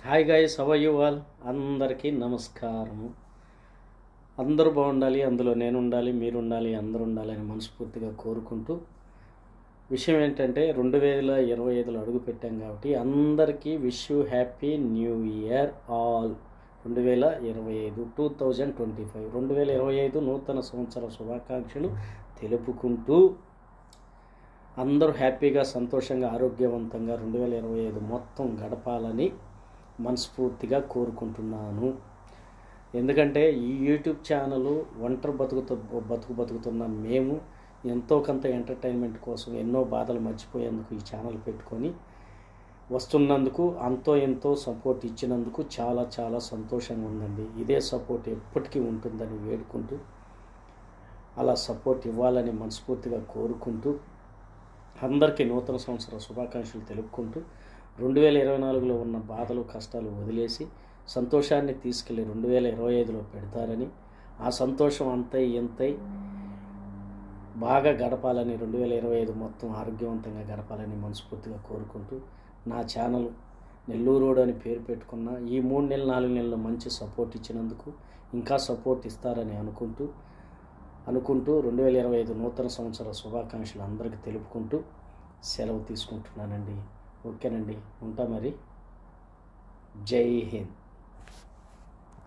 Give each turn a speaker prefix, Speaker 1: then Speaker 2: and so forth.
Speaker 1: Hi guys, how are you all? అందరికీ నమస్కారము. అందరూ బాగుండాలి, అందులో నేను ఉండాలి, మీరు ఉండాలి, అందరూ ఉండాలి అని మనస్ఫూర్తిగా కోరుకుంటూ, విషయం ఏంటంటే 2025లో అడుగు పెట్టాం కాబట్టి అందరికీ wish you happy new year all. 2025 2025 నూతన సంవత్సర శుభాకాంక్షలు తెలుపుకుంటూ అందరూ హ్యాపీగా, సంతోషంగా, ఆరోగ్యవంతంగా 2025 మొత్తం గడపాలని మనస్ఫూర్తిగా కోరుకుంటున్నాను. ఎందుకంటే ఈ యూట్యూబ్ ఛానల్ ఒంటరి బతుకుతున్న మేము ఎంతో కొంత ఎంటర్టైన్మెంట్ కోసం ఎన్నో బాధలు మర్చిపోయేందుకు ఈ ఛానల్ పెట్టుకొని వస్తున్నందుకు, అంతో ఎంతో సపోర్ట్ ఇచ్చినందుకు చాలా చాలా సంతోషంగా ఉందండి. ఇదే సపోర్ట్ ఎప్పటికీ ఉంటుందని వేడుకుంటూ, అలా సపోర్ట్ ఇవ్వాలని మనస్ఫూర్తిగా కోరుకుంటూ, అందరికీ నూతన సంవత్సర శుభాకాంక్షలు తెలుపుకుంటూ 2024లో ఉన్న బాధలు, కష్టాలు వదిలేసి సంతోషాన్ని తీసుకెళ్ళి 2025లో పెడతారని, ఆ సంతోషం అంతై ఎంతై బాగా గడపాలని, 2025 మొత్తం ఆరోగ్యవంతంగా గడపాలని మనస్ఫూర్తిగా కోరుకుంటూ, నా ఛానల్ నెల్లూరు రోడ్ అని పేరు పెట్టుకున్న ఈ 3 నెలలు 4 నెలలు మంచి సపోర్ట్ ఇచ్చినందుకు ఇంకా సపోర్ట్ ఇస్తారని అనుకుంటూ 2025 నూతన సంవత్సర శుభాకాంక్షలు అందరికీ తెలుపుకుంటూ సెలవు తీసుకుంటున్నానండి. ఓకేనండి, ఉంటా మరి. జై హింద్.